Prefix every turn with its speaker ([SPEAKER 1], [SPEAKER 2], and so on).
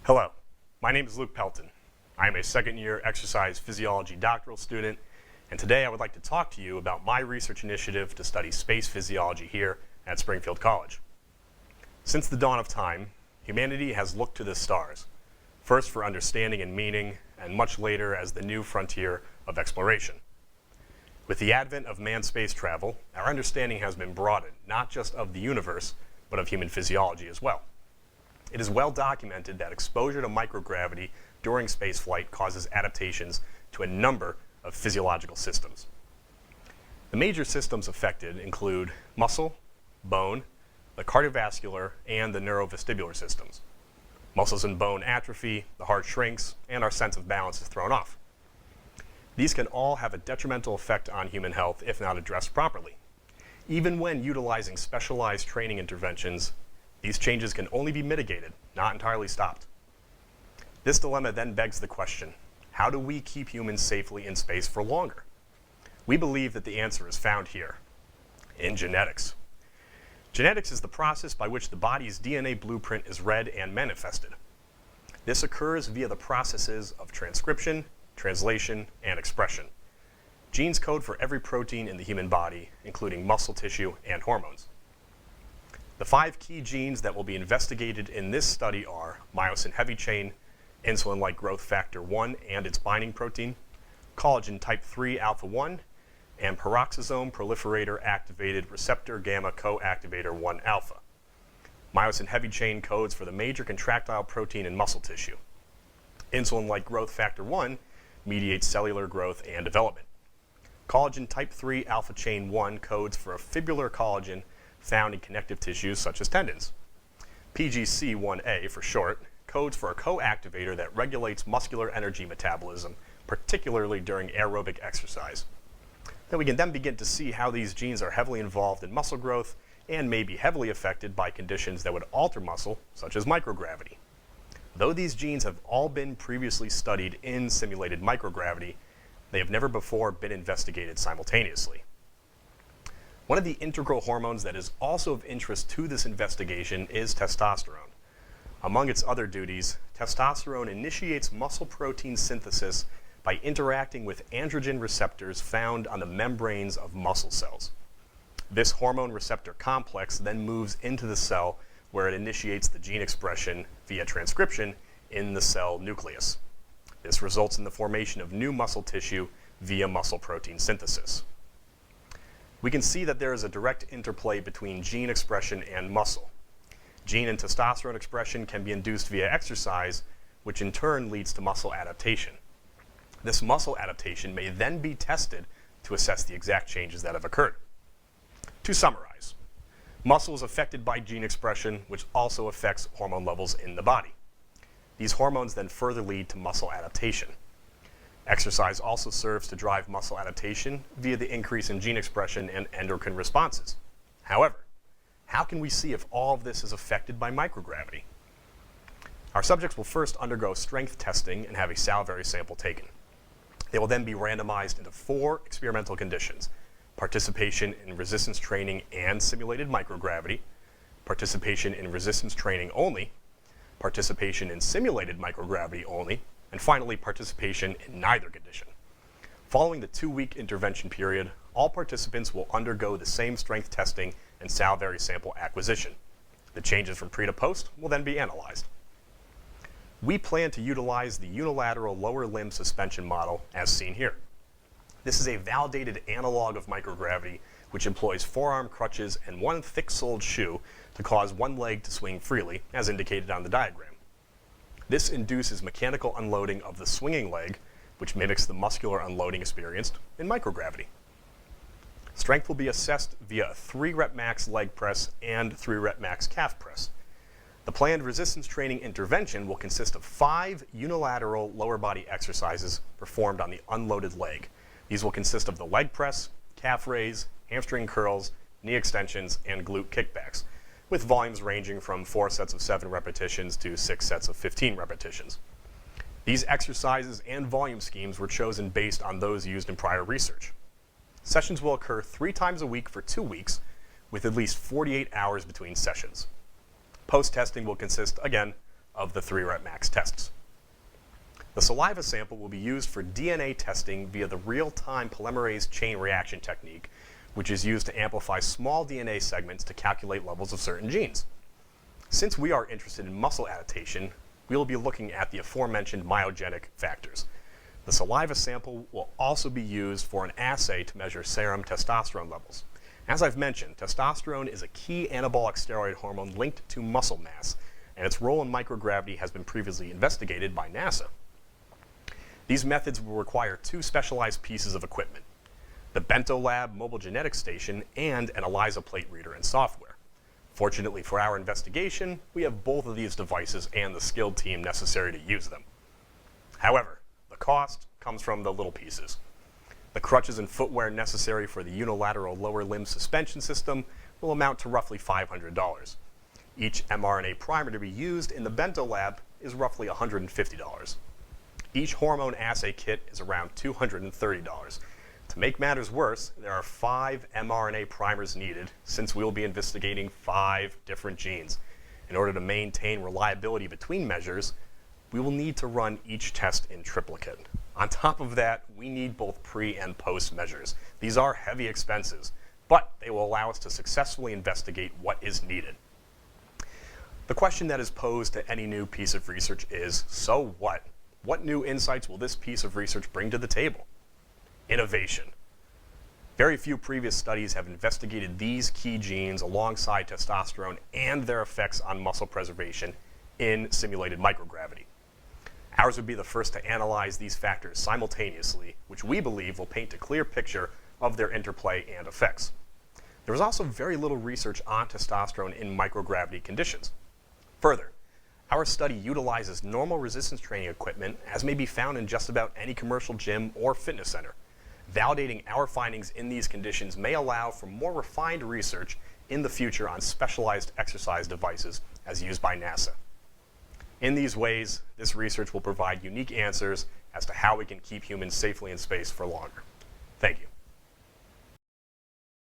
[SPEAKER 1] Hello, my name is Luke Pelton. I am a second-year exercise physiology doctoral student, and today I would like to talk to you about my research initiative to study space physiology here at Springfield College. Since the dawn of time, humanity has looked to the stars, first for understanding and meaning, and much later as the new frontier of exploration. With the advent of manned space travel, our understanding has been broadened, not just of the universe, but of human physiology as well. It is well documented that exposure to microgravity during spaceflight causes adaptations to a number of physiological systems. The major systems affected include muscle, bone, the cardiovascular, and the neurovestibular systems. Muscles and bone atrophy, the heart shrinks, and our sense of balance is thrown off. These can all have a detrimental effect on human health if not addressed properly. Even when utilizing specialized training interventions, these changes can only be mitigated, not entirely stopped. This dilemma then begs the question, how do we keep humans safely in space for longer? We believe that the answer is found here, in genetics. Genetics is the process by which the body's DNA blueprint is read and manifested. This occurs via the processes of transcription, translation, and expression. Genes code for every protein in the human body, including muscle tissue and hormones. The 5 key genes that will be investigated in this study are myosin heavy chain, insulin-like growth factor 1 and its binding protein, collagen type 3 alpha 1, and peroxisome proliferator activated receptor gamma coactivator 1 alpha. Myosin heavy chain codes for the major contractile protein in muscle tissue. Insulin-like growth factor 1 mediates cellular growth and development. Collagen type 3 alpha chain 1 codes for a fibrillar collagen found in connective tissues such as tendons. PGC1A, for short, codes for a coactivator that regulates muscular energy metabolism, particularly during aerobic exercise. Then we can then begin to see how these genes are heavily involved in muscle growth and may be heavily affected by conditions that would alter muscle, such as microgravity. Though these genes have all been previously studied in simulated microgravity, they have never before been investigated simultaneously. One of the integral hormones that is also of interest to this investigation is testosterone. Among its other duties, testosterone initiates muscle protein synthesis by interacting with androgen receptors found on the membranes of muscle cells. This hormone receptor complex then moves into the cell where it initiates the gene expression via transcription in the cell nucleus. This results in the formation of new muscle tissue via muscle protein synthesis. We can see that there is a direct interplay between gene expression and muscle. Gene and testosterone expression can be induced via exercise, which in turn leads to muscle adaptation. This muscle adaptation may then be tested to assess the exact changes that have occurred. To summarize, muscle is affected by gene expression, which also affects hormone levels in the body. These hormones then further lead to muscle adaptation. Exercise also serves to drive muscle adaptation via the increase in gene expression and endocrine responses. However, how can we see if all of this is affected by microgravity? Our subjects will first undergo strength testing and have a salivary sample taken. They will then be randomized into 4 experimental conditions: participation in resistance training and simulated microgravity, participation in resistance training only, participation in simulated microgravity only, and finally participation in neither condition. Following the 2-week intervention period, all participants will undergo the same strength testing and salivary sample acquisition. The changes from pre to post will then be analyzed. We plan to utilize the unilateral lower limb suspension model as seen here. This is a validated analog of microgravity which employs forearm crutches and 1 thick-soled shoe to cause one leg to swing freely, as indicated on the diagram. This induces mechanical unloading of the swinging leg, which mimics the muscular unloading experienced in microgravity. Strength will be assessed via a 3-rep max leg press and 3-rep max calf press. The planned resistance training intervention will consist of 5 unilateral lower body exercises performed on the unloaded leg. These will consist of the leg press, calf raise, hamstring curls, knee extensions, and glute kickbacks, with volumes ranging from 4 sets of 7 repetitions to 6 sets of 15 repetitions. These exercises and volume schemes were chosen based on those used in prior research. Sessions will occur 3 times a week for 2 weeks, with at least 48 hours between sessions. Post-testing will consist, again, of the 3-rep max tests. The saliva sample will be used for DNA testing via the real-time polymerase chain reaction technique, which is used to amplify small DNA segments to calculate levels of certain genes. Since we are interested in muscle adaptation, we will be looking at the aforementioned myogenic factors. The saliva sample will also be used for an assay to measure serum testosterone levels. As I've mentioned, testosterone is a key anabolic steroid hormone linked to muscle mass, and its role in microgravity has been previously investigated by NASA. These methods will require 2 specialized pieces of equipment: the Bento Lab mobile genetics station and an ELISA plate reader and software. Fortunately for our investigation, we have both of these devices and the skilled team necessary to use them. However, the cost comes from the little pieces. The crutches and footwear necessary for the unilateral lower limb suspension system will amount to roughly $500. Each mRNA primer to be used in the Bento Lab is roughly $150. Each hormone assay kit is around $230. To make matters worse, there are 5 mRNA primers needed, since we will be investigating 5 different genes. In order to maintain reliability between measures, we will need to run each test in triplicate. On top of that, we need both pre and post measures. These are heavy expenses, but they will allow us to successfully investigate what is needed. The question that is posed to any new piece of research is, so what? What new insights will this piece of research bring to the table? Innovation. Very few previous studies have investigated these key genes alongside testosterone and their effects on muscle preservation in simulated microgravity. Ours would be the first to analyze these factors simultaneously, which we believe will paint a clear picture of their interplay and effects. There is also very little research on testosterone in microgravity conditions. Further, our study utilizes normal resistance training equipment, as may be found in just about any commercial gym or fitness center. Validating our findings in these conditions may allow for more refined research in the future on specialized exercise devices as used by NASA. In these ways, this research will provide unique answers as to how we can keep humans safely in space for longer. Thank you.